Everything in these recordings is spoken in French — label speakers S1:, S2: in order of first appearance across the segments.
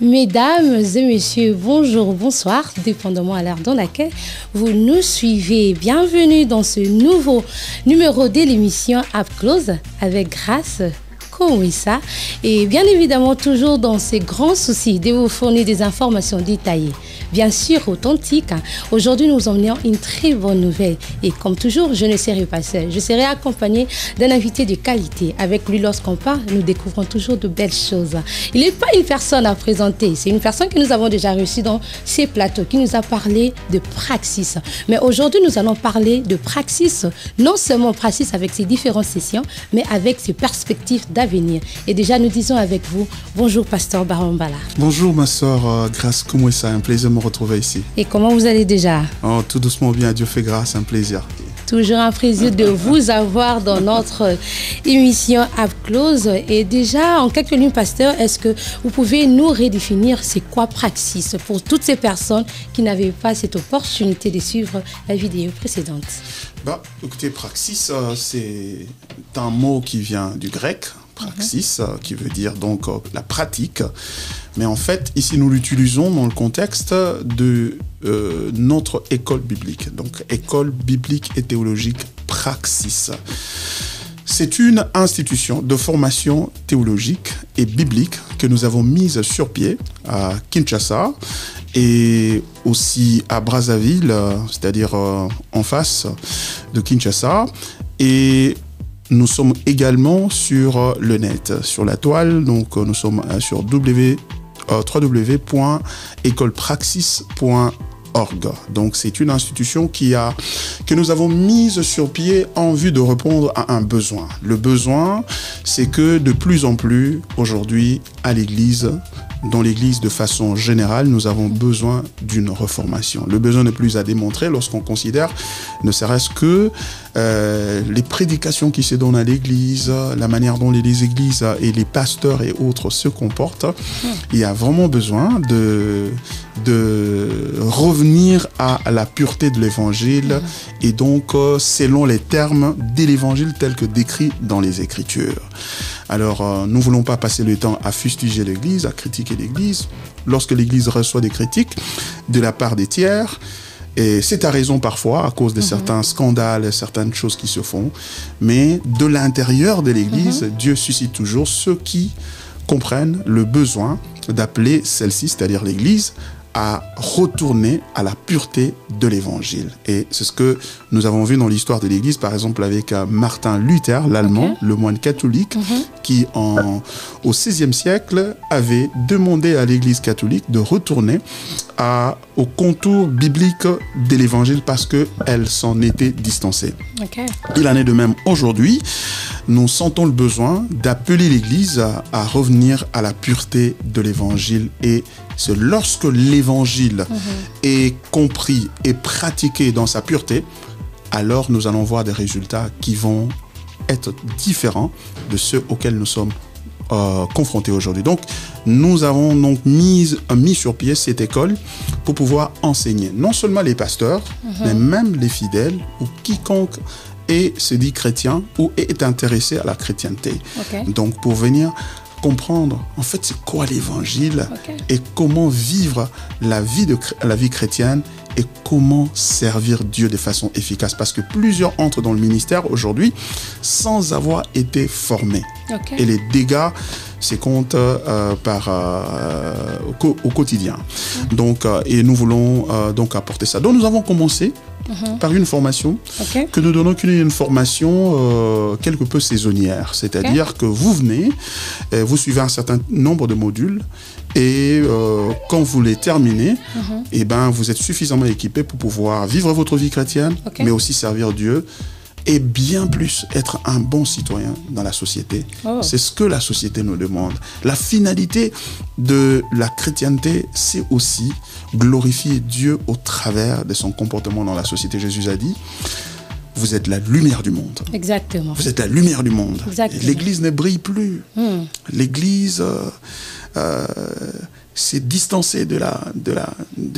S1: Mesdames et messieurs, bonjour, bonsoir, dépendamment à l'heure dans laquelle vous nous suivez. Bienvenue dans ce nouveau numéro de l'émission Up Close avec Grace Komwissa et bien évidemment toujours dans ces grands soucis de vous fournir des informations détaillées, bien sûr authentiques. Aujourd'hui, nous emmenons une très bonne nouvelle et comme toujours, je ne serai pas seule. Je serai accompagnée d'un invité de qualité. Avec lui, lorsqu'on parle, nous découvrons toujours de belles choses. Il n'est pas une personne à présenter, c'est une personne que nous avons déjà reçue dans ces plateaux, qui nous a parlé de praxis. Mais aujourd'hui, nous allons parler de praxis, non seulement praxis avec ses différentes sessions, mais avec ses perspectives d'avenir. Et déjà, nous disons avec vous, bonjour Pasteur Baron Bala.
S2: Bonjour ma soeur Grace Komwissa, un plaisir de me retrouver ici.
S1: Et comment vous allez déjà?
S2: Oh, tout doucement bien, Dieu fait grâce, un plaisir.
S1: Toujours un plaisir de vous avoir dans notre émission Up Close. Et déjà, en quelques lignes, Pasteur, est-ce que vous pouvez nous redéfinir c'est quoi praxis pour toutes ces personnes qui n'avaient pas cette opportunité de suivre la vidéo précédente?
S2: Écoutez, praxis, c'est un mot qui vient du grec. Praxis, qui veut dire donc la pratique. Mais en fait, ici, nous l'utilisons dans le contexte de notre école biblique. Donc, école biblique et théologique Praxis. C'est une institution de formation théologique et biblique que nous avons mise sur pied à Kinshasa et aussi à Brazzaville, c'est-à-dire en face de Kinshasa. Et nous sommes également sur le net, sur la toile. Donc, nous sommes sur www.écolepraxis.org. Donc, c'est une institution que nous avons mise sur pied en vue de répondre à un besoin. Le besoin, c'est que de plus en plus, aujourd'hui, à l'Église, dans l'Église de façon générale, nous avons besoin d'une reformation. Le besoin n'est plus à démontrer lorsqu'on considère, ne serait-ce que les prédications qui se donnent à l'Église, la manière dont les églises et les pasteurs et autres se comportent. Il y a vraiment besoin de revenir à la pureté de l'Évangile et donc selon les termes de l'Évangile tel que décrit dans les Écritures. Alors, nous ne voulons pas passer le temps à fustiger l'Église, à critiquer l'Église. Lorsque l'Église reçoit des critiques de la part des tiers, et c'est à raison parfois, à cause de certains scandales, certaines choses qui se font, mais de l'intérieur de l'Église, Dieu suscite toujours ceux qui comprennent le besoin d'appeler celle-ci, c'est-à-dire l'Église, à retourner à la pureté de l'Évangile. Et c'est ce que nous avons vu dans l'histoire de l'Église, par exemple avec Martin Luther, l'Allemand, le moine catholique, qui au XVIe siècle avait demandé à l'Église catholique de retourner au contour biblique de l'Évangile parce qu'elle s'en était distancée. Il en est de même aujourd'hui. Nous sentons le besoin d'appeler l'Église à revenir à la pureté de l'Évangile. Et c'est lorsque l'Évangile est compris et pratiqué dans sa pureté, alors nous allons voir des résultats qui vont être différents de ceux auxquels nous sommes confrontés aujourd'hui. Donc, nous avons donc mis sur pied cette école pour pouvoir enseigner non seulement les pasteurs, mais même les fidèles ou quiconque se dit chrétien ou est intéressé à la chrétienté. Donc, pour venir comprendre, en fait, c'est quoi l'Évangile et comment vivre la vie chrétienne et comment servir Dieu de façon efficace. Parce que plusieurs entrent dans le ministère aujourd'hui sans avoir été formés. Et les dégâts se comptent au quotidien. Donc, et nous voulons donc apporter ça. Donc, nous avons commencé par une formation que nous donnons une formation quelque peu saisonnière. C'est-à-dire que vous venez, vous suivez un certain nombre de modules et quand vous les terminez, et ben, vous êtes suffisamment équipé pour pouvoir vivre votre vie chrétienne, mais aussi servir Dieu et bien plus être un bon citoyen dans la société. C'est ce que la société nous demande. La finalité de la chrétienté, c'est aussi glorifier Dieu au travers de son comportement dans la société. Jésus a dit, vous êtes la lumière du monde.
S1: Exactement.
S2: Vous êtes la lumière du monde. L'Église ne brille plus. L'Église s'est distancée de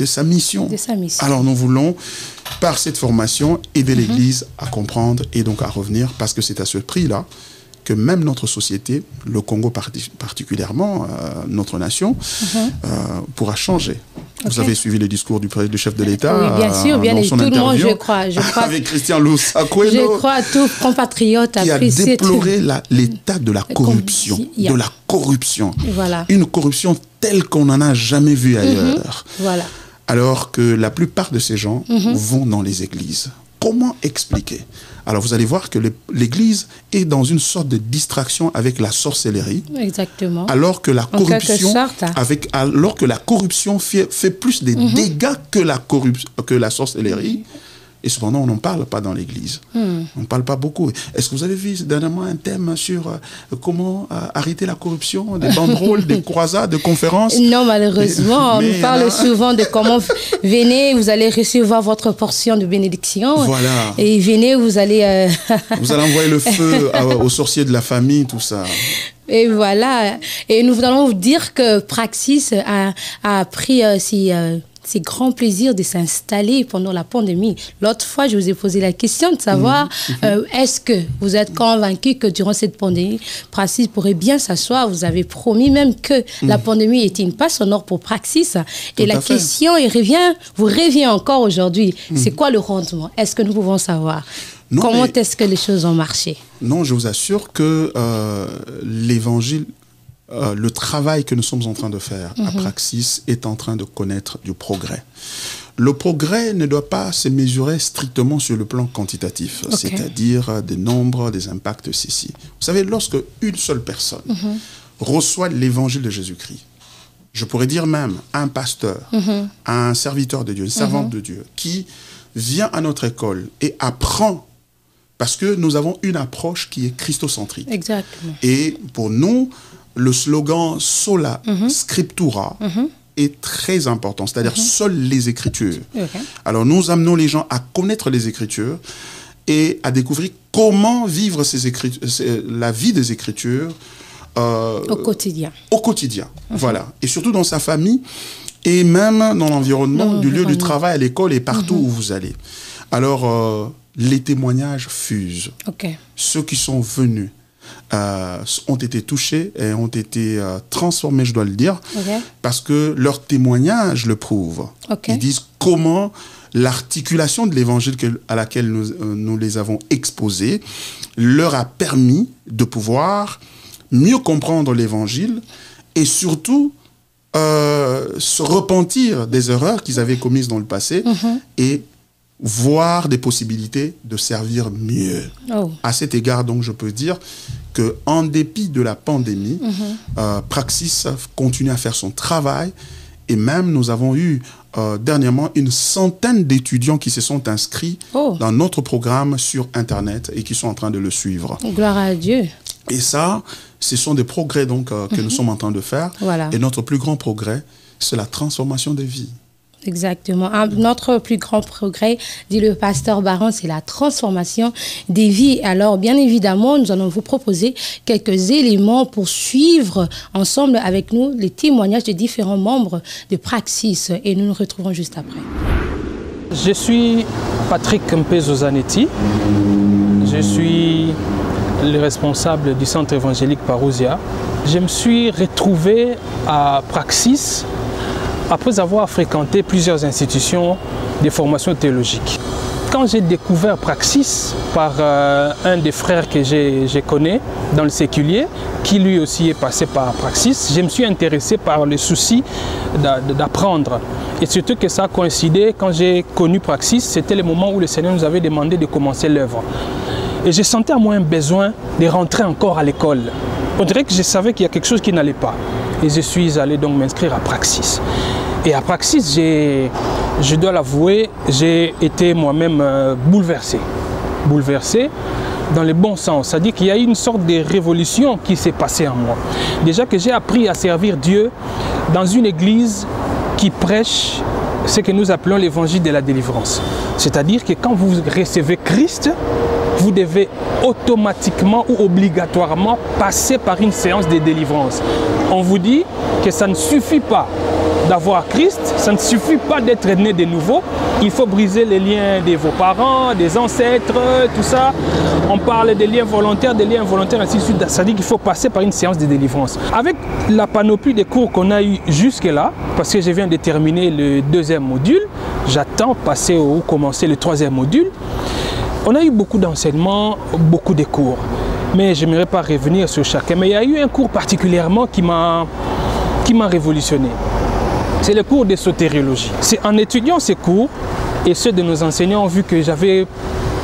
S2: sa mission. Alors nous voulons, par cette formation, aider l'Église à comprendre et donc à revenir, parce que c'est à ce prix-là que même notre société, le Congo particulièrement, notre nation, pourra changer. Vous avez suivi le discours du chef de l'État.
S1: Oui, bien sûr, bien sûr. Tout le monde, je crois.
S2: Avec Christian Loussa-Koueno.
S1: Je crois tout compatriote
S2: qui a déploré l'état de la corruption. De la corruption.
S1: Voilà.
S2: Une corruption telle qu'on n'en a jamais vu ailleurs.
S1: Voilà.
S2: Alors que la plupart de ces gens vont dans les églises. Comment expliquer? Alors vous allez voir que l'Église est dans une sorte de distraction avec la sorcellerie. Exactement. Alors que la corruption, alors que la corruption fait plus de dégâts que la sorcellerie. Et cependant, on n'en parle pas dans l'Église. On ne parle pas beaucoup. Est-ce que vous avez vu dernièrement un thème sur comment arrêter la corruption, des banderoles, des croisades, des conférences?
S1: Non, malheureusement. On nous parle souvent de comment venez, vous allez recevoir votre portion de bénédiction. Voilà. Et venez, vous allez...
S2: vous allez envoyer le feu aux sorciers de la famille, tout ça.
S1: Et voilà. Et nous allons vous dire que Praxis a pris c'est grand plaisir de s'installer pendant la pandémie. L'autre fois, je vous ai posé la question de savoir est-ce que vous êtes convaincu que durant cette pandémie, Praxis pourrait bien s'asseoir. Vous avez promis même que la pandémie était une passe sonore pour Praxis. Et la question vous revient encore aujourd'hui. C'est quoi le rendement? Est-ce que nous pouvons savoir? Non, comment est-ce que les choses ont marché?
S2: Non, je vous assure que l'évangile... le travail que nous sommes en train de faire à Praxis est en train de connaître du progrès. Le progrès ne doit pas se mesurer strictement sur le plan quantitatif, c'est-à-dire des nombres, des impacts, ceci. Vous savez, lorsque une seule personne reçoit l'évangile de Jésus-Christ, je pourrais dire même un pasteur, un serviteur de Dieu, une servante de Dieu, qui vient à notre école et apprend, parce que nous avons une approche qui est christocentrique. Exactement. Et pour nous, le slogan Sola Scriptura est très important, c'est-à-dire seules les Écritures. Alors nous amenons les gens à connaître les Écritures et à découvrir comment vivre la vie des Écritures
S1: au quotidien.
S2: Au quotidien, voilà. Et surtout dans sa famille et même dans l'environnement du lieu du travail, à l'école et partout où vous allez. Alors, les témoignages fusent. Ceux qui sont venus ont été touchés et ont été transformés, je dois le dire, parce que leurs témoignages le prouvent. Ils disent comment l'articulation de l'évangile à laquelle nous les avons exposés leur a permis de pouvoir mieux comprendre l'évangile et surtout se repentir des erreurs qu'ils avaient commises dans le passé et voir des possibilités de servir mieux. À cet égard, donc, je peux dire qu'en dépit de la pandémie, Praxis continue à faire son travail et même nous avons eu dernièrement une centaine d'étudiants qui se sont inscrits dans notre programme sur Internet et qui sont en train de le suivre.
S1: Gloire à Dieu.
S2: Et ça, ce sont des progrès donc, que nous sommes en train de faire. Et notre plus grand progrès, c'est la transformation des vies.
S1: Exactement. Notre plus grand progrès, dit le pasteur Baron, c'est la transformation des vies. Alors, bien évidemment, nous allons vous proposer quelques éléments pour suivre ensemble avec nous les témoignages des différents membres de Praxis. Et nous nous retrouvons juste après.
S3: Je suis Patrick Mpezo-Zanetti. Je suis le responsable du centre évangélique Parousia. Je me suis retrouvé à Praxis après avoir fréquenté plusieurs institutions de formation théologique. Quand j'ai découvert Praxis par un des frères que je connais dans le séculier, qui lui aussi est passé par Praxis, je me suis intéressé par le souci d'apprendre. Et surtout que ça a coïncidé, quand j'ai connu Praxis, c'était le moment où le Seigneur nous avait demandé de commencer l'œuvre. Et je sentais à moi un besoin de rentrer encore à l'école. On dirait que je savais qu'il y a quelque chose qui n'allait pas. Et je suis allé donc m'inscrire à Praxis. Et à Praxis, je dois l'avouer, j'ai été moi-même bouleversé. Bouleversé dans le bon sens. C'est-à-dire qu'il y a eu une sorte de révolution qui s'est passée en moi. Déjà que j'ai appris à servir Dieu dans une église qui prêche ce que nous appelons l'évangile de la délivrance. C'est-à-dire que quand vous recevez Christ, vous devez automatiquement ou obligatoirement passer par une séance de délivrance. On vous dit que ça ne suffit pas d'avoir Christ, ça ne suffit pas d'être né de nouveau. Il faut briser les liens de vos parents, des ancêtres, tout ça. On parle des liens volontaires, ainsi de suite. Ça dit qu'il faut passer par une séance de délivrance. Avec la panoplie des cours qu'on a eu jusque-là, parce que je viens de terminer le 2e module, j'attends passer ou commencer le 3e module. On a eu beaucoup d'enseignements, beaucoup de cours. Mais je n'aimerais pas revenir sur chacun. Mais il y a eu un cours particulièrement qui m'a révolutionné. C'est le cours de sotériologie. C'est en étudiant ces cours, et ceux de nos enseignants ont vu que j'avais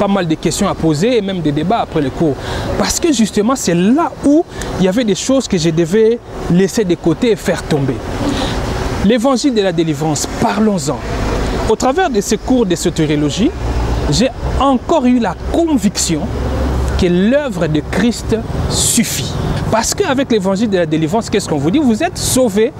S3: pas mal de questions à poser et même des débats après le cours. Parce que justement, c'est là où il y avait des choses que je devais laisser de côté et faire tomber. L'évangile de la délivrance, parlons-en. Au travers de ces cours de sotériologie, j'ai encore eu la conviction que l'œuvre de Christ suffit. Parce qu'avec l'évangile de la délivrance, qu'est-ce qu'on vous dit? Vous êtes sauvés,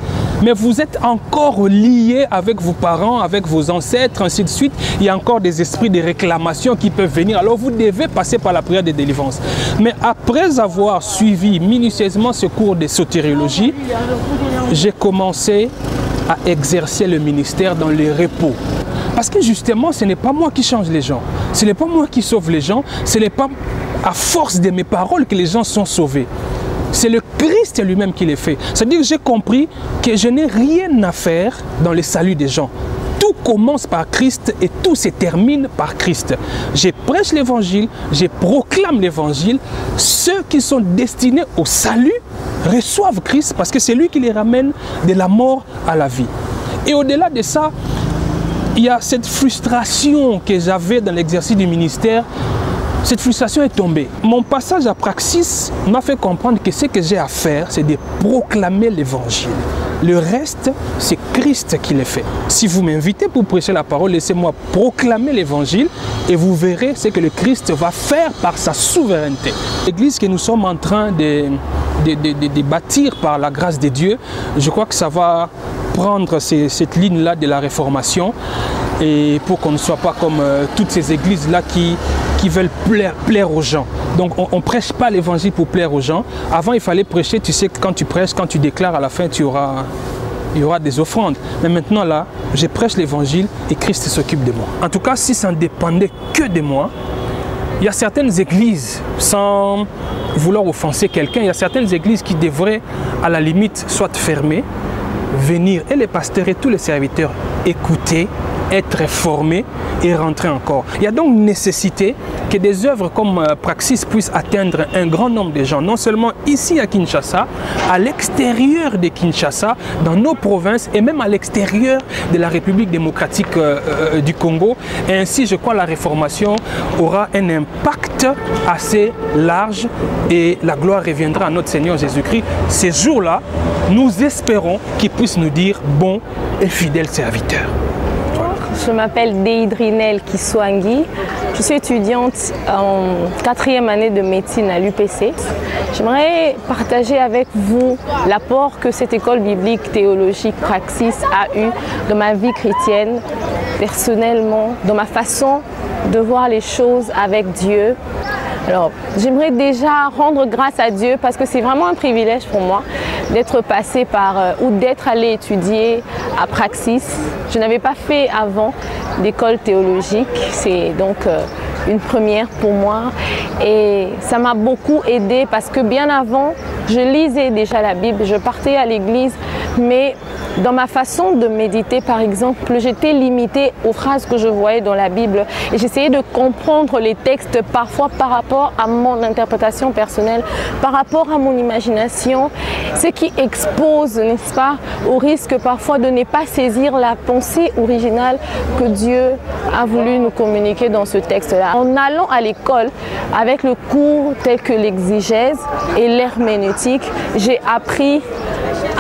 S3: mais vous êtes encore liés avec vos parents, avec vos ancêtres, ainsi de suite. Il y a encore des esprits de réclamation qui peuvent venir. Alors vous devez passer par la prière de délivrance. Mais après avoir suivi minutieusement ce cours de sotériologie, j'ai commencé à exercer le ministère dans le repos. Parce que justement, ce n'est pas moi qui change les gens. Ce n'est pas moi qui sauve les gens. Ce n'est pas à force de mes paroles que les gens sont sauvés. C'est le Christ lui-même qui les fait. C'est-à-dire que j'ai compris que je n'ai rien à faire dans le salut des gens. Tout commence par Christ et tout se termine par Christ. Je prêche l'évangile, je proclame l'évangile. Ceux qui sont destinés au salut reçoivent Christ parce que c'est lui qui les ramène de la mort à la vie. Et au-delà de ça, il y a cette frustration que j'avais dans l'exercice du ministère. Cette frustration est tombée. Mon passage à Praxis m'a fait comprendre que ce que j'ai à faire, c'est de proclamer l'évangile. Le reste, c'est Christ qui le fait. Si vous m'invitez pour prêcher la parole, laissez-moi proclamer l'évangile et vous verrez ce que le Christ va faire par sa souveraineté. L'église que nous sommes en train de bâtir par la grâce de Dieu, je crois que ça va prendre cette ligne-là de la réformation et pour qu'on ne soit pas comme toutes ces églises-là qui veulent plaire aux gens. Donc on ne prêche pas l'évangile pour plaire aux gens. Avant, il fallait prêcher, tu sais que quand tu prêches, quand tu déclares, à la fin, il y aura des offrandes. Mais maintenant, là, je prêche l'évangile et Christ s'occupe de moi. En tout cas, si ça ne dépendait que de moi, il y a certaines églises, sans vouloir offenser quelqu'un, il y a certaines églises qui devraient, à la limite, soit fermer, venir, et les pasteurs et tous les serviteurs, écouter, être formés et rentrer encore. Il y a donc nécessité que des œuvres comme Praxis puissent atteindre un grand nombre de gens, non seulement ici à Kinshasa, à l'extérieur de Kinshasa, dans nos provinces et même à l'extérieur de la République démocratique du Congo. Et ainsi, je crois, la réformation aura un impact assez large et la gloire reviendra à notre Seigneur Jésus-Christ. Ces jours-là, nous espérons qu'il puisse nous dire « bon et fidèle serviteur ».
S4: Je m'appelle Deidrinel Kiswangi. Je suis étudiante en 4e année de médecine à l'UPC. J'aimerais partager avec vous l'apport que cette école biblique théologique Praxis a eu dans ma vie chrétienne, personnellement, dans ma façon de voir les choses avec Dieu. Alors, j'aimerais déjà rendre grâce à Dieu parce que c'est vraiment un privilège pour moi d'être passée par ou d'être allée étudier à Praxis. Je n'avais pas fait avant d'école théologique, c'est donc une première pour moi et ça m'a beaucoup aidée parce que bien avant, je lisais déjà la Bible, je partais à l'église, mais dans ma façon de méditer, par exemple, j'étais limitée aux phrases que je voyais dans la Bible et j'essayais de comprendre les textes parfois par rapport à mon interprétation personnelle, par rapport à mon imagination, ce qui expose, n'est-ce pas, au risque parfois de ne pas saisir la pensée originale que Dieu a voulu nous communiquer dans ce texte-là. En allant à l'école, avec le cours tel que l'exégèse et l'herméneutique, j'ai appris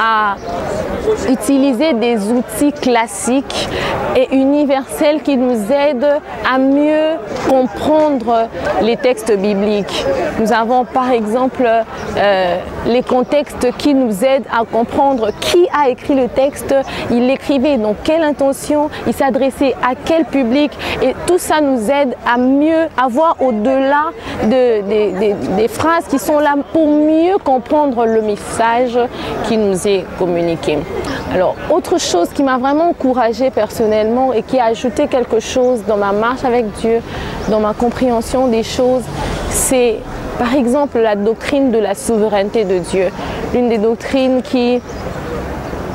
S4: à utiliser des outils classiques et universels qui nous aident à mieux comprendre les textes bibliques. Nous avons par exemple les contextes qui nous aident à comprendre qui a écrit le texte, il l'écrivait, dans quelle intention, il s'adressait à quel public et tout ça nous aide à mieux avoir au-delà des phrases qui sont là pour mieux comprendre le message qui nous est communiqué. Alors, autre chose qui m'a vraiment encouragée personnellement et qui a ajouté quelque chose dans ma marche avec Dieu, dans ma compréhension des choses, c'est par exemple la doctrine de la souveraineté de Dieu. L'une des doctrines qui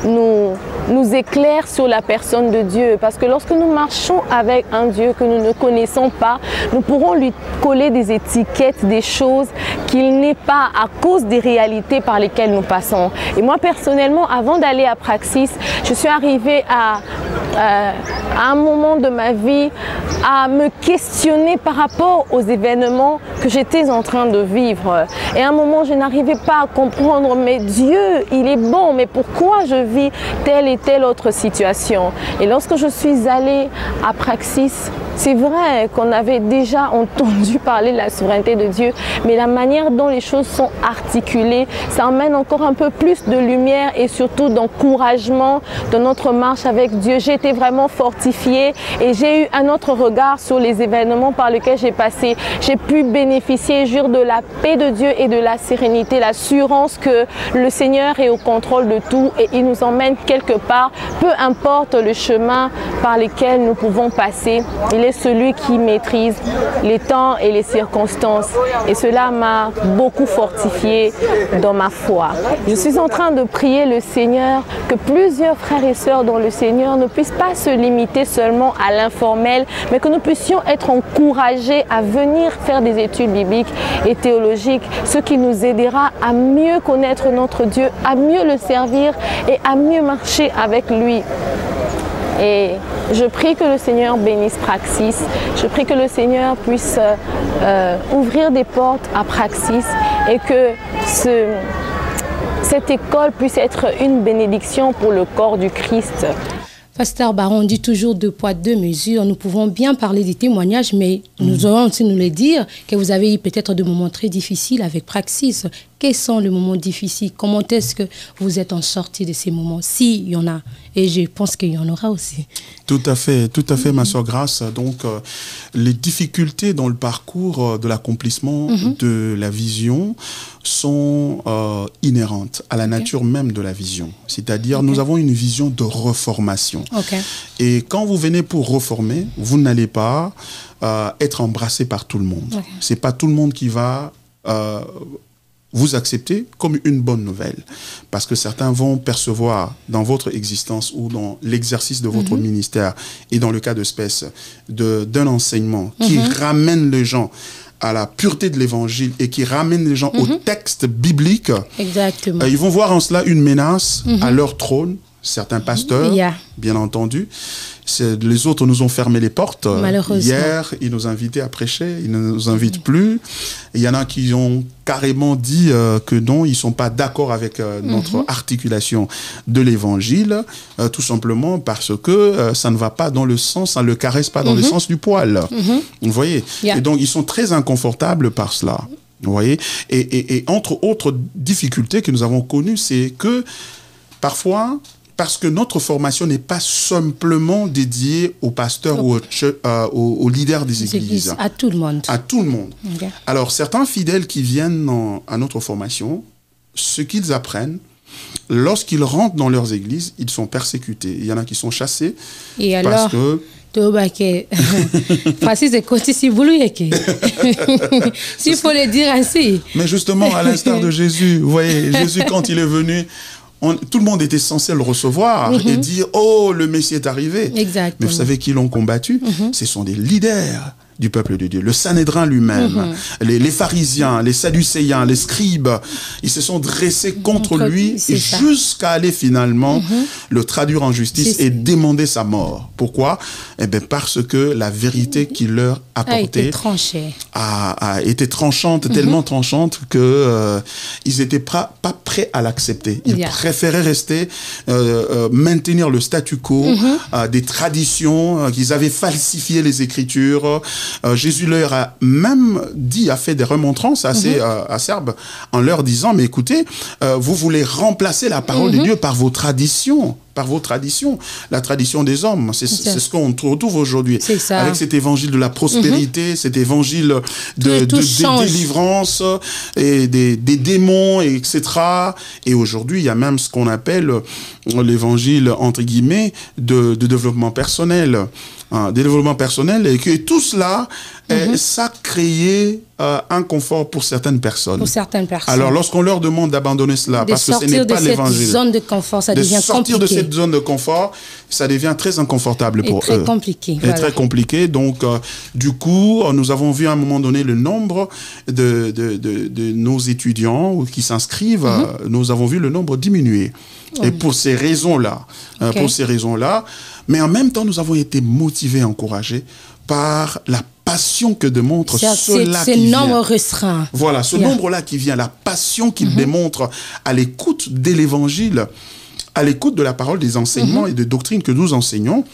S4: nous éclaire sur la personne de Dieu. Parce que lorsque nous marchons avec un Dieu que nous ne connaissons pas, nous pourrons lui coller des étiquettes, des choses qu'il n'est pas à cause des réalités par lesquelles nous passons. Et moi, personnellement, avant d'aller à Praxis, je suis arrivée à un moment de ma vie à me questionner par rapport aux événements que j'étais en train de vivre. Et à un moment, je n'arrivais pas à comprendre, mais Dieu, il est bon, mais pourquoi je vis telle et telle autre situation? Et lorsque je suis allée à Praxis, c'est vrai qu'on avait déjà entendu parler de la souveraineté de Dieu, mais la manière dont les choses sont articulées, ça emmène encore un peu plus de lumière et surtout d'encouragement dans notre marche avec Dieu. J'ai été vraiment fortifiée et j'ai eu un autre regard sur les événements par lesquels j'ai passé. J'ai pu bénéficier, jure, de la paix de Dieu et de la sérénité, l'assurance que le Seigneur est au contrôle de tout et il nous emmène quelque part, peu importe le chemin par lequel nous pouvons passer. Il est celui qui maîtrise les temps et les circonstances. Et cela m'a beaucoup fortifié dans ma foi. Je suis en train de prier le Seigneur que plusieurs frères et sœurs dans le Seigneur ne puissent pas se limiter seulement à l'informel, mais que nous puissions être encouragés à venir faire des études bibliques et théologiques, ce qui nous aidera à mieux connaître notre Dieu, à mieux le servir et à mieux marcher avec lui. Et je prie que le Seigneur bénisse Praxis. Je prie que le Seigneur puisse ouvrir des portes à Praxis et que cette école puisse être une bénédiction pour le corps du Christ.
S1: Pasteur Baron, on dit toujours 2 poids 2 mesures. Nous pouvons bien parler des témoignages, mais nous aurons aussi nous le dire que vous avez eu peut-être des moments très difficiles avec Praxis. Quels sont les moments difficiles? Comment est-ce que vous êtes en sortie de ces moments? S'il y en a, et je pense qu'il y en aura aussi.
S2: Tout à fait, ma sœur Grace. Donc, les difficultés dans le parcours de l'accomplissement de la vision sont inhérentes à la nature même de la vision. C'est-à-dire, nous avons une vision de reformation. Et quand vous venez pour reformer, vous n'allez pas être embrassé par tout le monde. C'est pas tout le monde qui va vous accepter comme une bonne nouvelle. Parce que certains vont percevoir dans votre existence ou dans l'exercice de votre ministère et dans le cas d'espèce d'un enseignement qui ramène les gens à la pureté de l'évangile et qui ramène les gens au texte biblique.
S1: Exactement.
S2: Ils vont voir en cela une menace à leur trône. Certains pasteurs, bien entendu. Les autres nous ont fermé les portes. Hier, ils nous invitaient à prêcher, ils ne nous invitent plus. Il y en a qui ont carrément dit que non, ils ne sont pas d'accord avec notre articulation de l'évangile, tout simplement parce que ça ne va pas dans le sens, ça ne le caresse pas dans le sens du poil. Vous voyez? Et donc, ils sont très inconfortables par cela. Vous voyez? Et entre autres difficultés que nous avons connues, c'est que parfois, parce que notre formation n'est pas simplement dédiée aux pasteurs ou aux leaders des églises.
S1: À tout le monde.
S2: À tout le monde. Alors, certains fidèles qui viennent à notre formation, ce qu'ils apprennent, lorsqu'ils rentrent dans leurs églises, ils sont persécutés. Il y en a qui sont chassés.
S1: Et
S2: parce
S1: alors,
S2: que...
S1: Francis est côté si vous lui s'il faut le dire ainsi.
S2: Mais justement, à l'instar de Jésus, vous voyez, Jésus, quand il est venu, tout le monde était censé le recevoir et dire « Oh, le Messie est arrivé ». Mais vous savez qui l'ont combattu? Ce sont des leaders du peuple de Dieu. Le Sanhédrin lui-même, les pharisiens, les sadducéens, les scribes, ils se sont dressés contre lui jusqu'à aller finalement le traduire en justice et demander sa mort. Pourquoi? Eh bien, parce que la vérité qu'il leur apportait a été tranchante, tellement tranchante que ils n'étaient pas prêts à l'accepter. Ils préféraient rester, maintenir le statu quo, des traditions, qu'ils avaient falsifié les Écritures. Jésus leur a même dit, a fait des remontrances assez acerbes en leur disant, mais écoutez, vous voulez remplacer la parole de Dieu par vos traditions, par vos traditions, la tradition des hommes. C'est ce qu'on retrouve aujourd'hui. Avec cet évangile de la prospérité, cet évangile de délivrance, et des démons, etc. Et aujourd'hui, il y a même ce qu'on appelle l'évangile, entre guillemets, de développement personnel. Des développements personnels, et que tout cela, ça a créé un confort pour certaines personnes.
S1: Pour certaines personnes.
S2: Alors, lorsqu'on leur demande d'abandonner cela, parce que ce n'est pas l'évangile,
S1: de cette zone de confort, ça devient compliqué. De sortir de cette zone de confort, ça devient très inconfortable pour eux. Très compliqué.
S2: Et très compliqué. Donc, du coup, nous avons vu à un moment donné le nombre de nos étudiants qui s'inscrivent, nous avons vu le nombre diminuer. Et pour ces raisons-là, mais en même temps, nous avons été motivés, encouragés par la passion que démontre ceux-là qui viennent. Ce nombre restreint. Voilà, ce nombre-là qui vient, la passion qu'il démontre à l'écoute de l'évangile, à l'écoute de la parole, des enseignements et des doctrines que nous enseignons.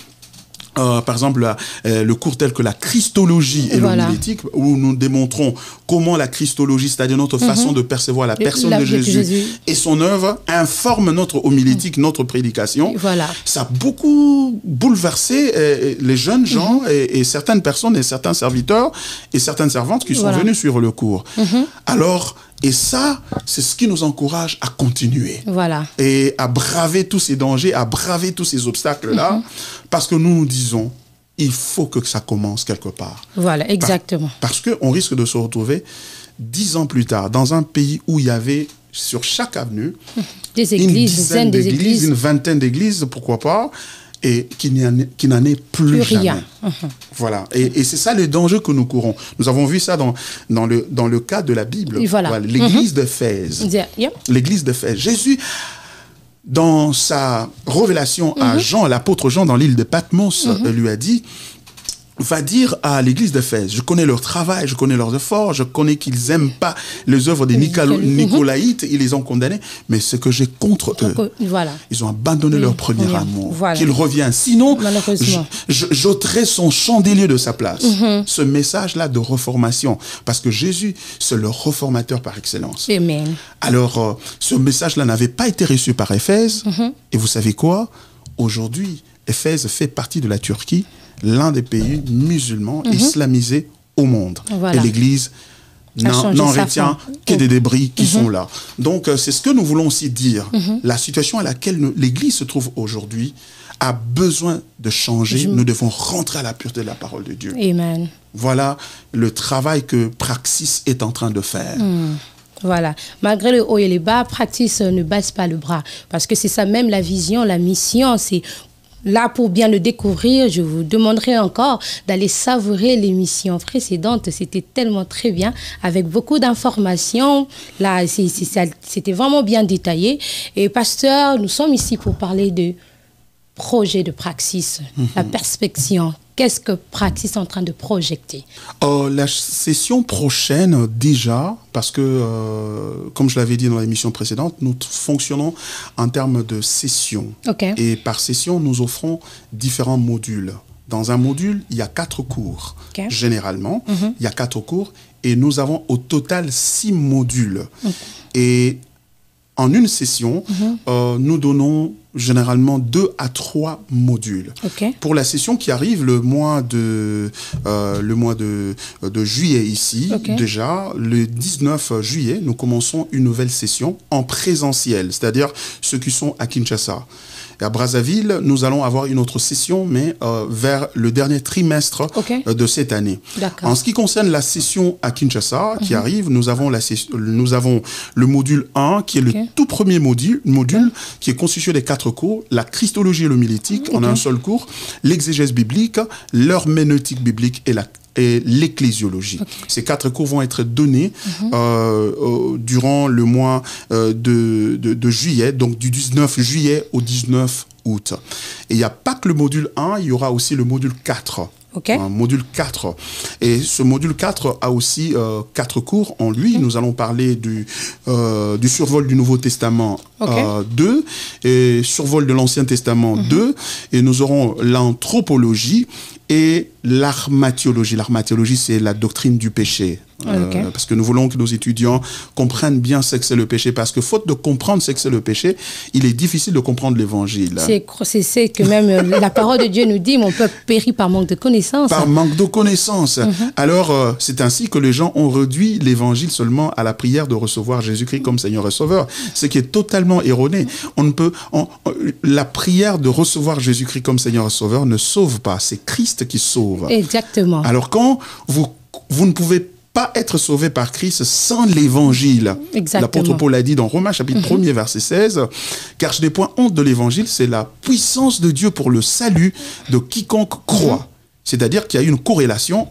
S2: Par exemple, le cours tel que la Christologie et l'homilétique, où nous démontrons comment la Christologie, c'est-à-dire notre façon de percevoir la personne de Jésus et son œuvre, informe notre homilétique, notre prédication. Ça a beaucoup bouleversé les jeunes gens et certaines personnes et certains serviteurs et certaines servantes qui sont venus suivre le cours. Alors, et ça, c'est ce qui nous encourage à continuer. Et à braver tous ces dangers, à braver tous ces obstacles-là, parce que nous nous disons, il faut que ça commence quelque part.
S1: Voilà, exactement.
S2: Parce qu'on risque de se retrouver 10 ans plus tard dans un pays où il y avait sur chaque avenue
S1: des églises,
S2: une dizaine d'églises, une vingtaine d'églises, pourquoi pas, et qui n'en est plus jamais.
S1: Rien.
S2: Voilà. Et c'est ça le danger que nous courons. Nous avons vu ça dans le cas de la Bible. L'église d'Éphèse. L'église d'Éphèse. Jésus, dans sa révélation à Jean, l'apôtre Jean, dans l'île de Patmos, lui a dit, va dire à l'église d'Éphèse, je connais leur travail, je connais leurs efforts, je connais qu'ils n'aiment pas les œuvres des Nicolaïtes, ils les ont condamnés, mais ce que j'ai contre eux, ils ont abandonné leur premier amour, qu'ils reviennent. Sinon, j'ôterai son chandelier de sa place. Ce message-là de reformation, parce que Jésus, c'est le reformateur par excellence.
S1: Amen.
S2: Alors, ce message-là n'avait pas été reçu par Éphèse, et vous savez quoi? Aujourd'hui, Éphèse fait partie de la Turquie, l'un des pays musulmans islamisés au monde. Et l'Église n'en retient que des débris qui sont là. Donc, c'est ce que nous voulons aussi dire. La situation à laquelle l'Église se trouve aujourd'hui a besoin de changer. Nous devons rentrer à la pureté de la parole de Dieu.
S1: Amen.
S2: Voilà le travail que Praxis est en train de faire.
S1: Voilà. Malgré le haut et les bas, Praxis ne baisse pas le bras. Parce que c'est ça même la vision, la mission, c'est... Là, pour bien le découvrir, je vous demanderai encore d'aller savourer l'émission précédente. C'était tellement très bien, avec beaucoup d'informations. Là, c'était vraiment bien détaillé. Et pasteur, nous sommes ici pour parler de projet de Praxis, la perspective. Qu'est-ce que Praxis est en train de projeter?
S2: La session prochaine, déjà, parce que, comme je l'avais dit dans l'émission précédente, nous fonctionnons en termes de sessions. Et par session, nous offrons différents modules. Dans un module, il y a 4 cours. Généralement, il y a 4 cours. Et nous avons au total 6 modules. Et en une session, nous donnons généralement 2 à 3 modules. Pour la session qui arrive le mois de juillet ici, déjà, le 19 juillet, nous commençons une nouvelle session en présentiel, c'est-à-dire ceux qui sont à Kinshasa. Et à Brazzaville, nous allons avoir une autre session, mais vers le dernier trimestre de cette année. En ce qui concerne la session à Kinshasa, qui arrive, nous avons le module 1, qui est le tout premier module qui est constitué des 4 cours, la Christologie et l'homilétique, en un seul cours, l'exégèse biblique, l'herméneutique biblique et l'ecclésiologie. Ces 4 cours vont être donnés durant le mois de juillet, donc du 19 juillet au 19 août. Et il n'y a pas que le module 1, il y aura aussi le module 4. Module 4. Et ce module 4 a aussi 4 cours en lui. Nous allons parler du survol du Nouveau Testament 2 et survol de l'Ancien Testament 2. Et nous aurons l'anthropologie et l'armathéologie. L'armathéologie, c'est la doctrine du péché. Parce que nous voulons que nos étudiants comprennent bien ce que c'est le péché, parce que faute de comprendre ce que c'est le péché, il est difficile de comprendre l'évangile.
S1: C'est que même la parole de Dieu nous dit, mon peuple périt par manque de connaissances.
S2: Par manque de connaissances. Alors, c'est ainsi que les gens ont réduit l'évangile seulement à la prière de recevoir Jésus-Christ comme Seigneur et Sauveur, ce qui est totalement erroné. La prière de recevoir Jésus-Christ comme Seigneur et Sauveur ne sauve pas, c'est Christ qui sauve.
S1: Exactement.
S2: Alors, quand vous ne pouvez pas être sauvé par Christ sans l'évangile. L'apôtre Paul a dit dans Romains chapitre 1er verset 16, car je n'ai point honte de l'évangile, c'est la puissance de Dieu pour le salut de quiconque croit. C'est-à-dire qu'il y a une corrélation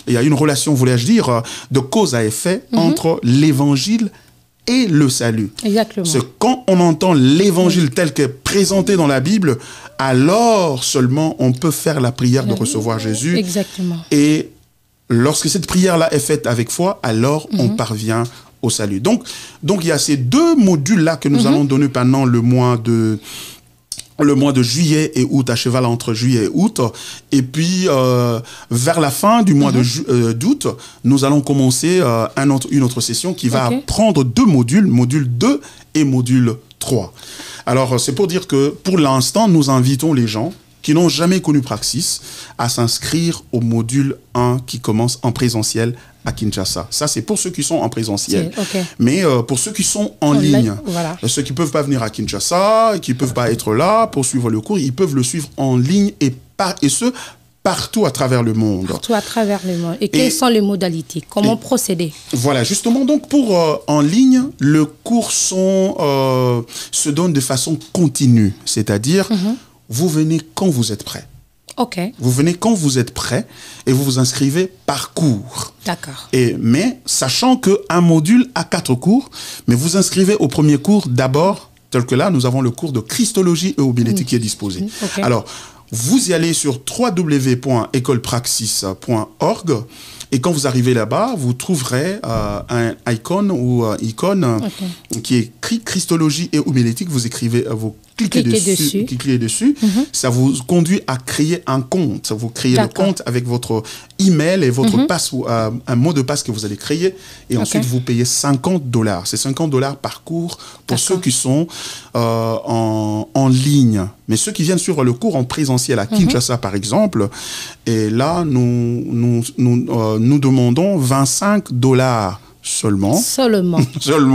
S2: il y a une relation, voulais-je dire, de cause à effet entre l'évangile et le salut.
S1: Exactement.
S2: C'est quand on entend l'évangile tel qu'est présenté dans la Bible, alors seulement on peut faire la prière de recevoir Jésus.
S1: Exactement.
S2: Et lorsque cette prière-là est faite avec foi, alors on parvient au salut. Donc il y a ces deux modules-là que nous allons donner pendant le mois de juillet et août, à cheval entre juillet et août. Et puis, vers la fin du mois d'août, nous allons commencer une autre session qui va prendre deux modules, module 2 et module 3. Alors, c'est pour dire que, pour l'instant, nous invitons les gens qui n'ont jamais connu Praxis à s'inscrire au module 1 qui commence en présentiel à Kinshasa. Ça, c'est pour ceux qui sont en présentiel. Mais pour ceux qui sont en ligne, ceux qui ne peuvent pas venir à Kinshasa, qui ne peuvent pas être là pour suivre le cours, ils peuvent le suivre en ligne et ce, partout à travers le monde.
S1: Partout à travers le monde. Et quelles sont les modalités? Comment procéder? Voilà,
S2: justement, donc pour en ligne, le cours se donne de façon continue. C'est-à-dire, vous venez quand vous êtes prêt. Vous venez quand vous êtes prêt et vous vous inscrivez par cours.
S1: D'accord.
S2: Mais sachant qu'un module a 4 cours, mais vous inscrivez au premier cours d'abord, tel que là, nous avons le cours de Christologie et homilétique qui est disposé. Alors, vous y allez sur www.écolepraxis.org et quand vous arrivez là-bas, vous trouverez un icône qui est écrit Christologie et homilétique. Vous écrivez, vous cliquez dessus. Ça vous conduit à créer un compte. Vous créez le compte avec votre email et votre un mot de passe que vous allez créer. Et ensuite, vous payez $50. C'est $50 par cours pour ceux qui sont en ligne. Mais ceux qui viennent suivre le cours en présentiel à Kinshasa, par exemple, et là, nous demandons $25 seulement.
S1: Seulement.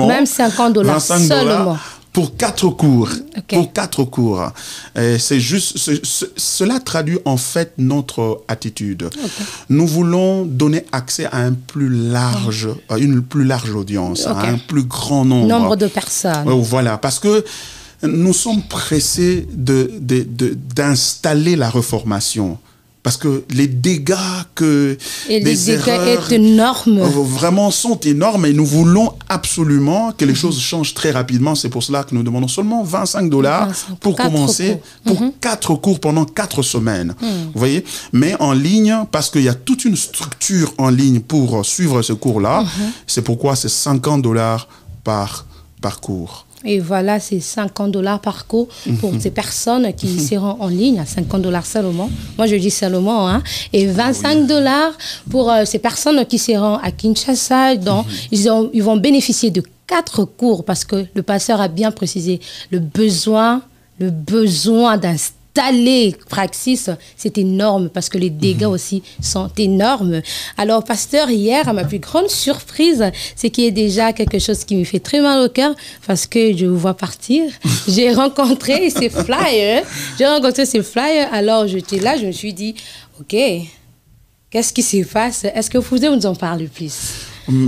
S1: Même $50 seulement.
S2: Pour 4 cours. Pour 4 cours. C'est juste, cela traduit en fait notre attitude. Nous voulons donner accès à une plus large audience, à un plus grand nombre
S1: de personnes.
S2: Voilà, parce que nous sommes pressés d'installer la réformation. Parce que les dégâts vraiment sont énormes et nous voulons absolument que les choses changent très rapidement. C'est pour cela que nous demandons seulement $25 pour commencer, pour 4 cours pendant 4 semaines. Vous voyez? Mais en ligne, parce qu'il y a toute une structure en ligne pour suivre ce cours-là, c'est pourquoi c'est $50 par cours.
S1: Et voilà, c'est $50 par cours pour ces personnes qui seront en ligne, à $50 seulement. Moi, je dis seulement, hein. Et $25 pour ces personnes qui seront à Kinshasa. Donc, ils vont bénéficier de 4 cours parce que le pasteur a bien précisé le besoin d'installer Praxis, c'est énorme parce que les dégâts aussi sont énormes. Alors, pasteur, hier, à ma plus grande surprise, c'est qu'il y a déjà quelque chose qui me fait très mal au cœur parce que je vous vois partir. J'ai rencontré ces flyers. Alors, j'étais là, je me suis dit, OK, qu'est-ce qui se passe? Est-ce que vous pouvez nous en parler plus?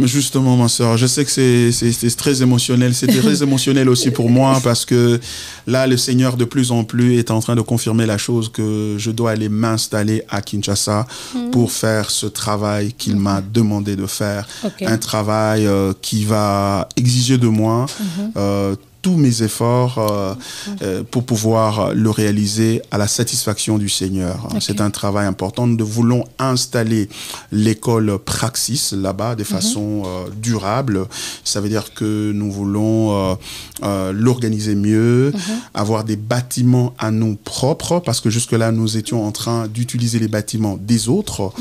S2: Justement, ma soeur, je sais que c'est très émotionnel. C'était très émotionnel aussi pour moi parce que là, le Seigneur de plus en plus est en train de confirmer la chose que je dois aller m'installer à Kinshasa pour faire ce travail qu'il m'a demandé de faire. Un travail qui va exiger de moi tous mes efforts pour pouvoir le réaliser à la satisfaction du Seigneur. Okay. C'est un travail important. Nous voulons installer l'école Praxis là-bas de façon durable. Ça veut dire que nous voulons l'organiser mieux, avoir des bâtiments à nous propres, parce que jusque-là, nous étions en train d'utiliser les bâtiments des autres.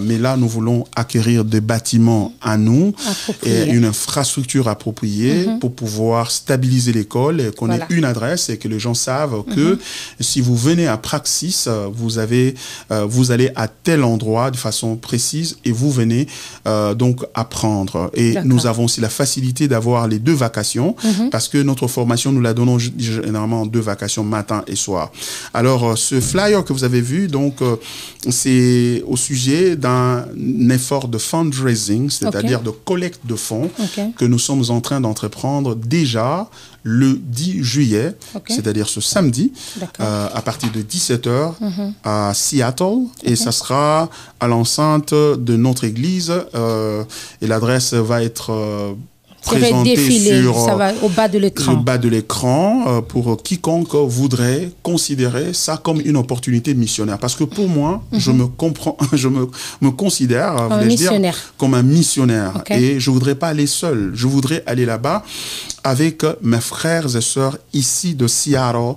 S2: Mais là, nous voulons acquérir des bâtiments à nous et une infrastructure appropriée pour pouvoir stabiliser l'école et qu'on ait une adresse et que les gens savent que si vous venez à Praxis, vous allez à tel endroit de façon précise et vous venez donc apprendre. Et nous avons aussi la facilité d'avoir les 2 vacations parce que notre formation, nous la donnons généralement en 2 vacations, matin et soir. Alors, ce flyer que vous avez vu, donc, c'est au sujet d'un effort de fundraising, c'est-à-dire de collecte de fonds que nous sommes en train d'entreprendre déjà le 10 juillet, c'est-à-dire ce samedi, à partir de 17h à Seattle. Et ça sera à l'enceinte de notre église. Et l'adresse va être présenté sur
S1: ça va au bas de l'écran.
S2: Au bas de l'écran pour quiconque voudrait considérer ça comme une opportunité missionnaire. Parce que pour moi, je me considère comme un missionnaire. Et je voudrais pas aller seul. Je voudrais aller là-bas avec mes frères et sœurs ici de Seattle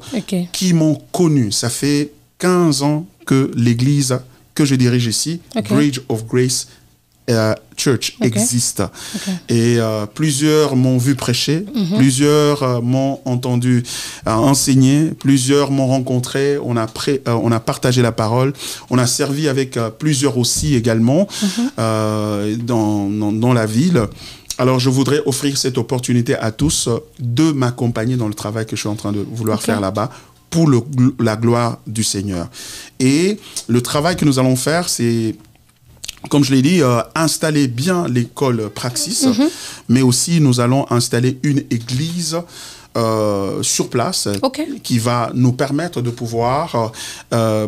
S2: qui m'ont connu. Ça fait 15 ans que l'église que je dirige ici, Bridge of Grace Church, existe. Et plusieurs m'ont vu prêcher, plusieurs m'ont entendu enseigner, plusieurs m'ont rencontré, on a partagé la parole, on a servi avec plusieurs aussi également dans la ville. Alors, je voudrais offrir cette opportunité à tous de m'accompagner dans le travail que je suis en train de vouloir faire là-bas pour la gloire du Seigneur. Et le travail que nous allons faire, c'est, comme je l'ai dit, installer bien l'école Praxis, mais aussi nous allons installer une église sur place qui va nous permettre de pouvoir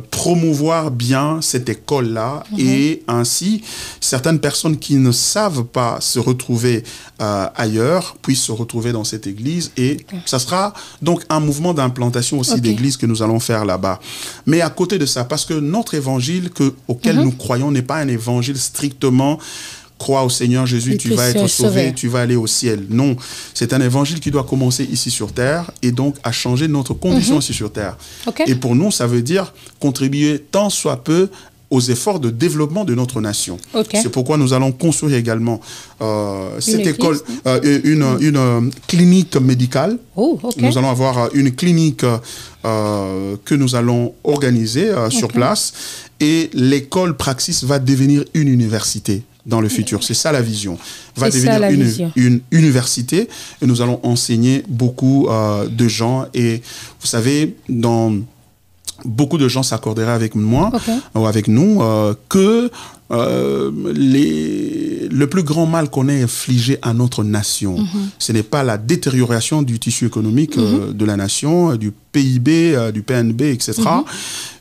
S2: promouvoir bien cette école-là et ainsi certaines personnes qui ne savent pas se retrouver ailleurs puissent se retrouver dans cette église et ça sera donc un mouvement d'implantation aussi d'église que nous allons faire là-bas. Mais à côté de ça, parce que notre évangile auquel nous croyons n'est pas un évangile strictement crois au Seigneur Jésus, tu vas être sauvé, tu vas aller au ciel. Non, c'est un évangile qui doit commencer ici sur terre et donc à changer notre condition ici sur terre. Et pour nous, ça veut dire contribuer tant soit peu aux efforts de développement de notre nation. C'est pourquoi nous allons construire également cette école, une clinique médicale. Nous allons avoir une clinique que nous allons organiser sur place et l'école Praxis va devenir une université dans le futur. C'est ça la vision. Va devenir une université et nous allons enseigner beaucoup de gens. Et vous savez, beaucoup de gens s'accorderaient avec moi, ou avec nous, que le plus grand mal qu'on ait infligé à notre nation, ce n'est pas la détérioration du tissu économique de la nation, du PIB, du PNB, etc.,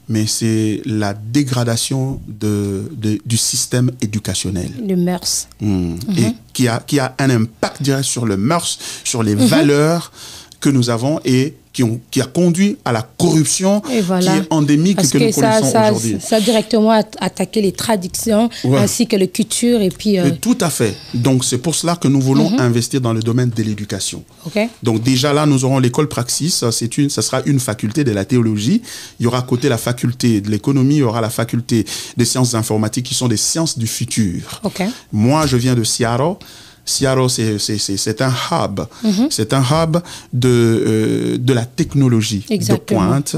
S2: mais c'est la dégradation du système éducationnel.
S1: Le mœurs.
S2: Et qui a un impact direct sur le mœurs, sur les valeurs que nous avons et qui a conduit à la corruption qui est endémique que nous connaissons aujourd'hui.
S1: Ça a directement attaqué les traditions ainsi que les cultures. Et puis,
S2: tout à fait. Donc, c'est pour cela que nous voulons investir dans le domaine de l'éducation. Donc, déjà là, nous aurons l'école Praxis. Ça sera une faculté de la théologie. Il y aura à côté la faculté de l'économie, il y aura la faculté des sciences informatiques qui sont des sciences du futur. Moi, je viens de Seattle. Seattle, c'est un hub. C'est un hub de la technologie de pointe.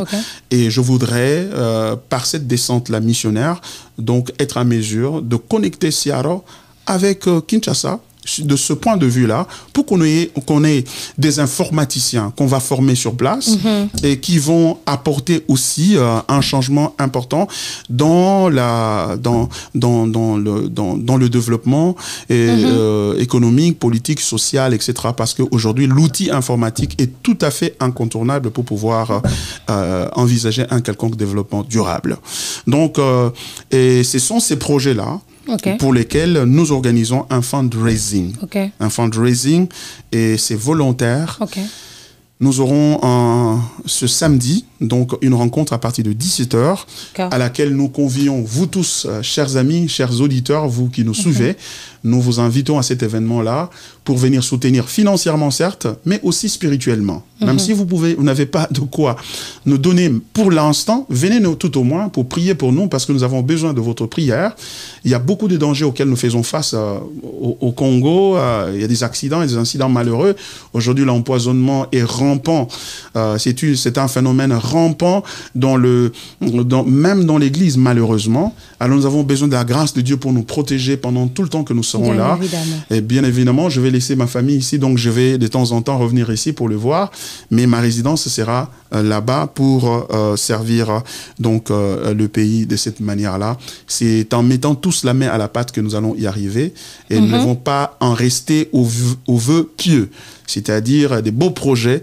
S2: Et je voudrais, par cette descente-là missionnaire, donc être à mesure de connecter Seattle avec Kinshasa, de ce point de vue-là, pour qu'on ait des informaticiens qu'on va former sur place et qui vont apporter aussi un changement important dans le développement économique, politique, social, etc. Parce qu'aujourd'hui, l'outil informatique est tout à fait incontournable pour pouvoir envisager un quelconque développement durable. Donc, et ce sont ces projets-là pour lesquels nous organisons un fundraising. Un fundraising, et c'est volontaire. Nous aurons ce samedi donc une rencontre à partir de 17h à laquelle nous convions vous tous, chers amis, chers auditeurs, vous qui nous suivez. Nous vous invitons à cet événement-là pour venir soutenir financièrement, certes, mais aussi spirituellement. Même si vous n'avez pas de quoi nous donner pour l'instant, venez nous tout au moins pour prier pour nous parce que nous avons besoin de votre prière. Il y a beaucoup de dangers auxquels nous faisons face au Congo. Il y a des accidents et des incidents malheureux. Aujourd'hui, l'empoisonnement est rampant. C'est un phénomène rampant même dans l'Église, malheureusement. Alors nous avons besoin de la grâce de Dieu pour nous protéger pendant tout le temps que nous serons là. Évidemment. Et bien évidemment, je vais laisser ma famille ici, donc je vais de temps en temps revenir ici pour le voir. Mais ma résidence sera là-bas pour servir donc le pays de cette manière-là. C'est en mettant tous la main à la pâte que nous allons y arriver. Et nous ne devons pas en rester aux vœux pieux. C'est-à-dire des beaux projets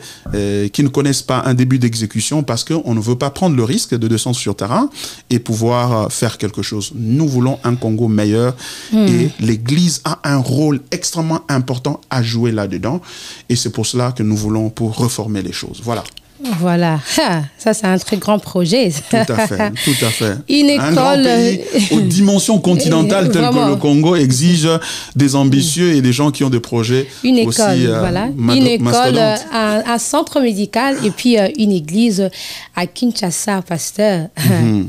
S2: qui ne connaissent pas un début d'exécution parce qu'on ne veut pas prendre le risque de descendre sur terrain et pouvoir faire quelque chose. Nous voulons un Congo meilleur et l'Église a un rôle extrêmement important à jouer là-dedans et c'est pour cela que nous voulons pour reformer les choses. Voilà.
S1: Voilà, ça c'est un très grand projet.
S2: Tout à fait, tout à fait.
S1: Une école...
S2: Un grand pays aux dimensions continentales telles que le Congo exige des ambitieux et des gens qui ont des projets
S1: une école,
S2: aussi
S1: voilà. Une école, un centre médical et puis une église à Kinshasa, pasteur.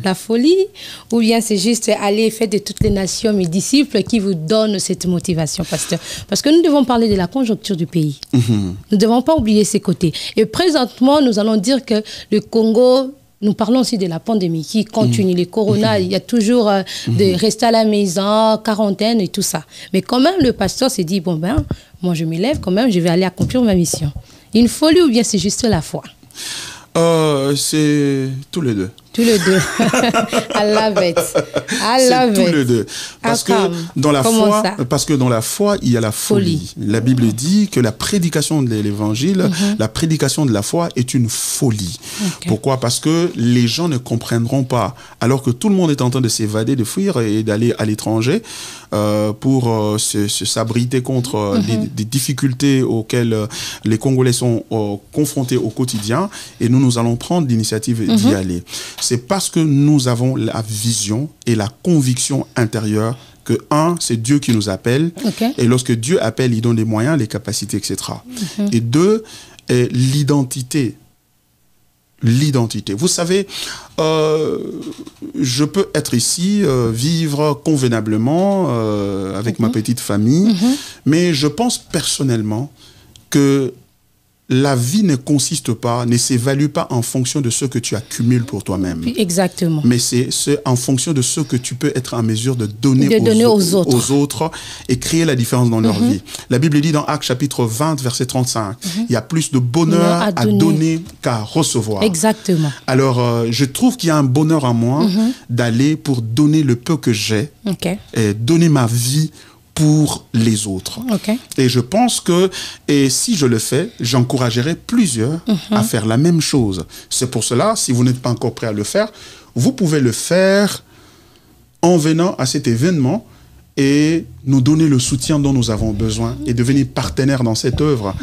S1: La folie? Ou bien c'est juste aller faire de toutes les nations mes disciples qui vous donnent cette motivation, pasteur? Parce que nous devons parler de la conjoncture du pays. Nous ne devons pas oublier ces côtés. Et présentement, nous allons dire que le Congo, nous parlons aussi de la pandémie qui continue, les corona, il y a toujours de rester à la maison, quarantaine et tout ça. Mais quand même, le pasteur s'est dit, bon ben, moi je m'élève quand même, je vais aller accomplir ma mission. Une folie ou bien c'est juste la foi?
S2: C'est tous les deux.
S1: Tous les deux. I love it. I love it.
S2: Tous les deux. Parce que dans la foi, il y a la folie. La Bible dit que la prédication de l'évangile, la prédication de la foi est une folie. Pourquoi? Parce que les gens ne comprendront pas. Alors que tout le monde est en train de s'évader, de fuir et d'aller à l'étranger pour s'abriter contre des difficultés auxquelles les Congolais sont confrontés au quotidien. Et nous allons prendre l'initiative d'y aller. C'est parce que nous avons la vision et la conviction intérieure que, c'est Dieu qui nous appelle. Et lorsque Dieu appelle, il donne les moyens, les capacités, etc. Et 2, l'identité. L'identité. Vous savez, je peux être ici, vivre convenablement avec ma petite famille, mais je pense personnellement que la vie ne consiste pas, ne s'évalue pas en fonction de ce que tu accumules pour toi-même.
S1: Exactement.
S2: Mais c'est en fonction de ce que tu peux être en mesure de donner, aux autres et créer la différence dans leur vie. La Bible dit dans Actes chapitre 20, verset 35, il y a plus de bonheur à donner qu'à recevoir.
S1: Exactement.
S2: Alors, je trouve qu'il y a un bonheur en moi d'aller pour donner le peu que j'ai et donner ma vie pour les autres. Et je pense que, et si je le fais, j'encouragerai plusieurs à faire la même chose. C'est pour cela, si vous n'êtes pas encore prêt à le faire, vous pouvez le faire en venant à cet événement et nous donner le soutien dont nous avons besoin et devenir partenaire dans cette œuvre.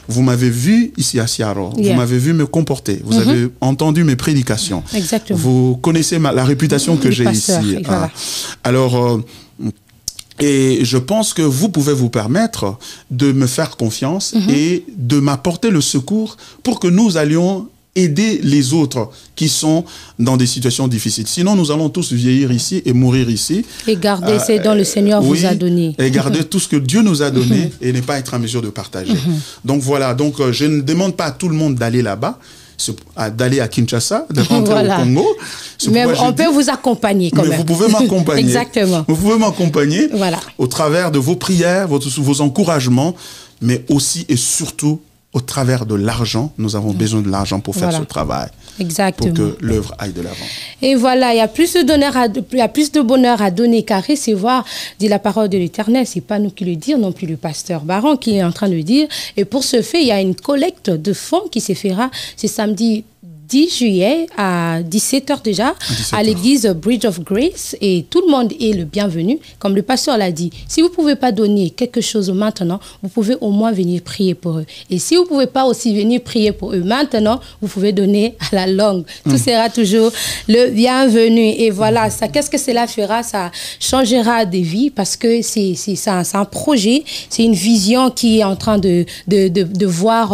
S2: Vous m'avez vu ici à Siaro, vous m'avez vu me comporter, vous avez entendu mes prédications.
S1: Exactement.
S2: Vous connaissez la réputation que j'ai ici. Voilà. Alors, et je pense que vous pouvez vous permettre de me faire confiance et de m'apporter le secours pour que nous allions aider les autres qui sont dans des situations difficiles. Sinon, nous allons tous vieillir ici et mourir ici. Et garder ce dont le Seigneur vous a donné. Et garder tout ce que Dieu nous a donné et ne pas être en mesure de partager. Donc voilà, donc je ne demande pas à tout le monde d'aller là-bas, d'aller à Kinshasa, de rentrer au Congo. Mais on peut vous accompagner quand même. Vous pouvez m'accompagner. Exactement. Vous pouvez m'accompagner au travers de vos prières, vos encouragements, mais aussi et surtout au travers de l'argent. Nous avons besoin de l'argent pour faire ce travail. Exactement. Pour que l'œuvre aille de l'avant. Et voilà, il y a plus de bonheur à donner qu'à recevoir, dit la parole de l'Éternel. C'est pas nous qui le disons, non plus le pasteur Baron qui est en train de dire. Et pour ce fait, il y a une collecte de fonds qui se fera ce samedi
S1: 10 juillet à 17h déjà, à l'église Bridge of Grace, et tout le monde est le bienvenu. Comme le pasteur l'a dit, si vous ne pouvez pas donner quelque chose maintenant, vous pouvez au moins venir prier pour eux. Et si vous ne pouvez pas aussi venir prier pour eux maintenant, vous pouvez donner à la longue. Tout sera toujours le bienvenu. Et voilà, ça, qu'est-ce que cela fera? Ça changera des vies, parce que c'est un projet, c'est une vision qui est en train de voir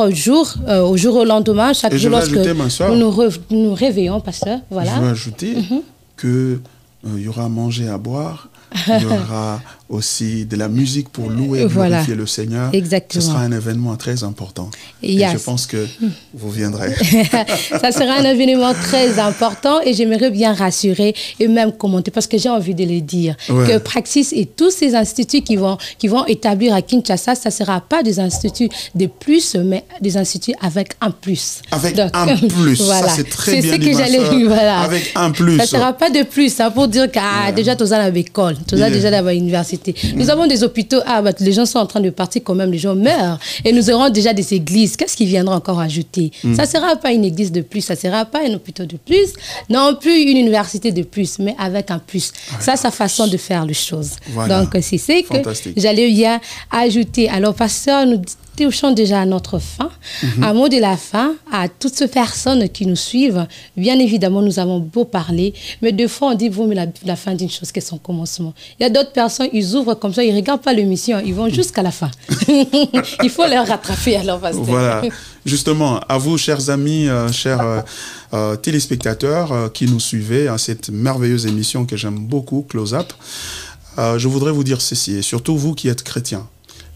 S1: au jour au lendemain, chaque jour lorsque nous nous réveillons, pasteur. Voilà.
S2: Je veux ajouter que il y aura à manger, à boire, il y aura aussi de la musique pour louer et glorifier le Seigneur.
S1: Exactement.
S2: Ce sera un événement très important. Et je pense que vous viendrez.
S1: Ça sera un événement très important, et j'aimerais bien rassurer et même commenter, parce que j'ai envie de le dire, que Praxis et tous ces instituts qui vont établir à Kinshasa, ça ne sera pas des instituts de plus, mais des instituts avec un plus.
S2: Avec un plus.
S1: Voilà.
S2: Ça, c'est très bien dit,
S1: ce que j'allais dire. Voilà.
S2: Avec un plus.
S1: Ça ne sera pas de plus, hein, pour dire que déjà, tu as l'école, tu as déjà l'université. Nous avons des hôpitaux, les gens sont en train de partir quand même, les gens meurent. Et nous aurons déjà des églises. Qu'est-ce qui viendra encore ajouter? Ça ne sera pas une église de plus, ça ne sera pas un hôpital de plus, non plus une université de plus, mais avec un plus. Ça, sa façon de faire les choses. Voilà. Donc, c'est ce que j'allais bien ajouter. Alors, pasteur, nous touchons déjà à notre fin. Un mot de la fin à toutes ces personnes qui nous suivent. Bien évidemment, nous avons beau parler, mais des fois, on dit, vaut mieux la fin d'une chose que son commencement. Il y a d'autres personnes, ils ouvrent comme ça, ils ne regardent pas l'émission, ils vont jusqu'à la fin. Il faut les rattraper alors, pasteur. Voilà.
S2: Justement, à vous, chers amis, chers téléspectateurs qui nous suivez à cette merveilleuse émission que j'aime beaucoup, Close Up, je voudrais vous dire ceci, et surtout vous qui êtes chrétiens.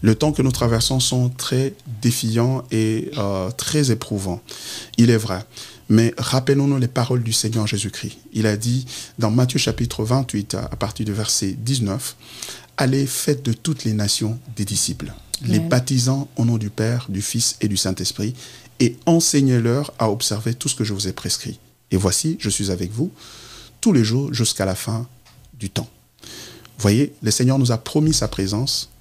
S2: Le temps que nous traversons sont très défiants et très éprouvants. Il est vrai. Mais rappelons-nous les paroles du Seigneur Jésus-Christ. Il a dit dans Matthieu chapitre 28, à partir du verset 19, « Allez, faites de toutes les nations des disciples, les baptisant au nom du Père, du Fils et du Saint-Esprit, et enseignez-leur à observer tout ce que je vous ai prescrit. Et voici, je suis avec vous tous les jours jusqu'à la fin du temps. » Vous voyez, le Seigneur nous a promis sa présence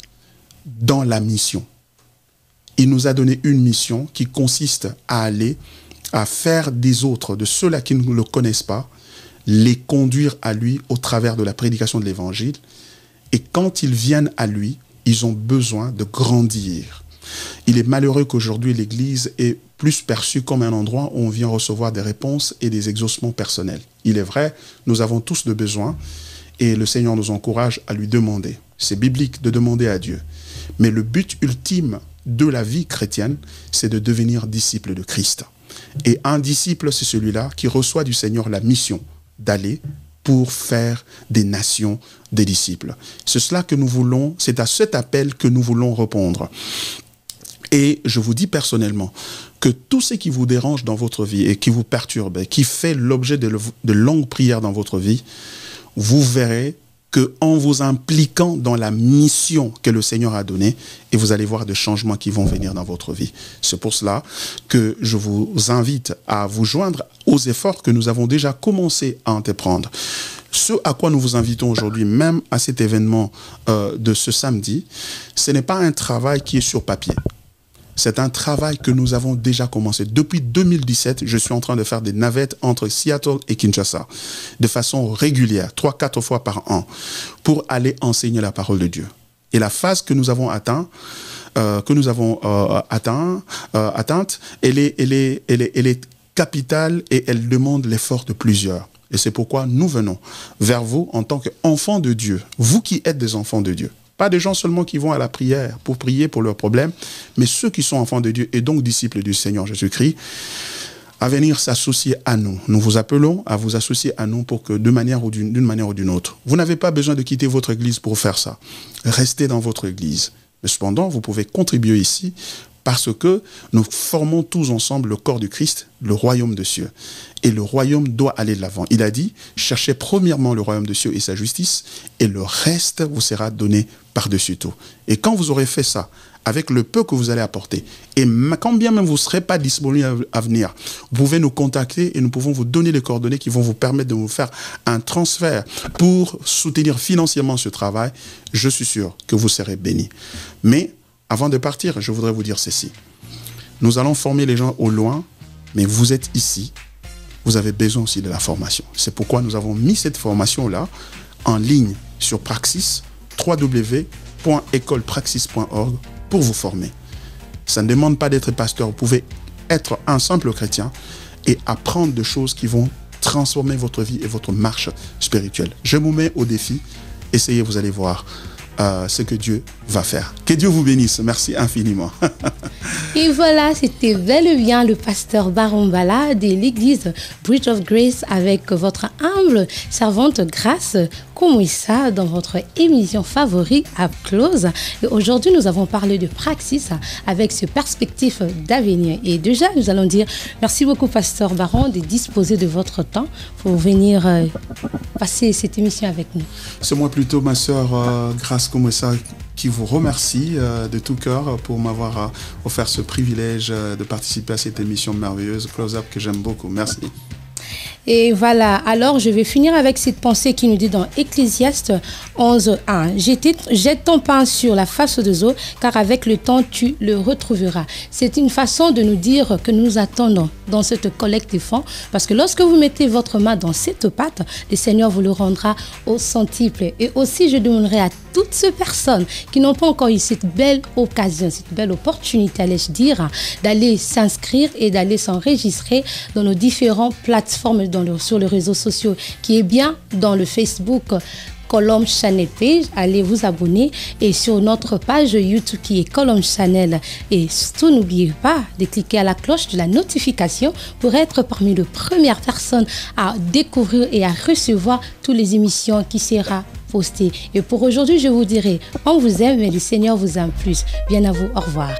S2: dans la mission. Il nous a donné une mission qui consiste à aller, à faire des autres, de ceux-là qui ne le connaissent pas, les conduire à lui au travers de la prédication de l'évangile. Et quand ils viennent à lui, ils ont besoin de grandir. Il est malheureux qu'aujourd'hui l'Église est plus perçue comme un endroit où on vient recevoir des réponses et des exaucements personnels. Il est vrai, nous avons tous de besoins et le Seigneur nous encourage à lui demander. C'est biblique de demander à Dieu. Mais le but ultime de la vie chrétienne, c'est de devenir disciple de Christ. Et un disciple, c'est celui-là qui reçoit du Seigneur la mission d'aller pour faire des nations des disciples. C'est cela que nous voulons, c'est à cet appel que nous voulons répondre. Et je vous dis personnellement que tout ce qui vous dérange dans votre vie et qui vous perturbe, qui fait l'objet de longues prières dans votre vie, vous verrez qu'en vous impliquant dans la mission que le Seigneur a donnée, et vous allez voir des changements qui vont venir dans votre vie. C'est pour cela que je vous invite à vous joindre aux efforts que nous avons déjà commencé à entreprendre. Ce à quoi nous vous invitons aujourd'hui, même à cet événement de ce samedi, ce n'est pas un travail qui est sur papier. C'est un travail que nous avons déjà commencé. Depuis 2017, je suis en train de faire des navettes entre Seattle et Kinshasa, de façon régulière, 3-4 fois par an, pour aller enseigner la parole de Dieu. Et la phase que nous avons atteinte, elle est capitale et elle demande l'effort de plusieurs. Et c'est pourquoi nous venons vers vous en tant qu'enfants de Dieu, vous qui êtes des enfants de Dieu. Pas des gens seulement qui vont à la prière pour prier pour leurs problèmes, mais ceux qui sont enfants de Dieu et donc disciples du Seigneur Jésus-Christ, à venir s'associer à nous. Nous vous appelons à vous associer à nous pour que d'une manière ou d'une autre. Vous n'avez pas besoin de quitter votre église pour faire ça. Restez dans votre église. Mais cependant, vous pouvez contribuer ici parce que nous formons tous ensemble le corps du Christ, le royaume de cieux. Et le royaume doit aller de l'avant. Il a dit, cherchez premièrement le royaume de cieux et sa justice, et le reste vous sera donné par-dessus tout. Et quand vous aurez fait ça, avec le peu que vous allez apporter, et quand bien même vous ne serez pas disponible à venir, vous pouvez nous contacter et nous pouvons vous donner les coordonnées qui vont vous permettre de vous faire un transfert pour soutenir financièrement ce travail. Je suis sûr que vous serez bénis. Mais avant de partir, je voudrais vous dire ceci. Nous allons former les gens au loin mais vous êtes ici, vous avez besoin aussi de la formation. C'est pourquoi nous avons mis cette formation-là en ligne sur Praxis, www.écolepraxis.org pour vous former. Ça ne demande pas d'être pasteur, vous pouvez être un simple chrétien et apprendre des choses qui vont transformer votre vie et votre marche spirituelle. Je vous mets au défi, essayez, vous allez voir ce que Dieu va faire. Que Dieu vous bénisse, merci infiniment.
S1: Et voilà, c'était bel et bien le pasteur Baron Mbala de l'église Bridge of Grace avec votre humble servante Grace Komwissa dans votre émission favorite Up Close. Et aujourd'hui, nous avons parlé de Praxis avec ce perspective d'avenir. Et déjà, nous allons dire merci beaucoup, pasteur Baron, de disposer de votre temps pour venir passer cette émission avec nous.
S2: C'est moi plutôt, ma sœur Grace Komwissa, qui vous remercie de tout cœur pour m'avoir offert ce privilège de participer à cette émission merveilleuse, Close Up, que j'aime beaucoup. Merci.
S1: Et voilà, alors je vais finir avec cette pensée qui nous dit dans Ecclésiaste 11:1. Jette ton pain sur la face des eaux, car avec le temps tu le retrouveras. C'est une façon de nous dire que nous attendons dans cette collecte des fonds, parce que lorsque vous mettez votre main dans cette pâte, le Seigneur vous le rendra au centuple. Et aussi, je demanderai à toutes ces personnes qui n'ont pas encore eu cette belle occasion, cette belle opportunité, allais-je dire, d'aller s'inscrire et d'aller s'enregistrer dans nos différentes plateformes sur les réseaux sociaux, qui est bien dans le Facebook Colombe Channel Page. Allez vous abonner, et sur notre page YouTube qui est Colombe Channel. Et surtout, n'oubliez pas de cliquer à la cloche de la notification pour être parmi les premières personnes à découvrir et à recevoir toutes les émissions qui seront postées. Et pour aujourd'hui, je vous dirai, on vous aime, mais le Seigneur vous aime plus. Bien à vous, au revoir.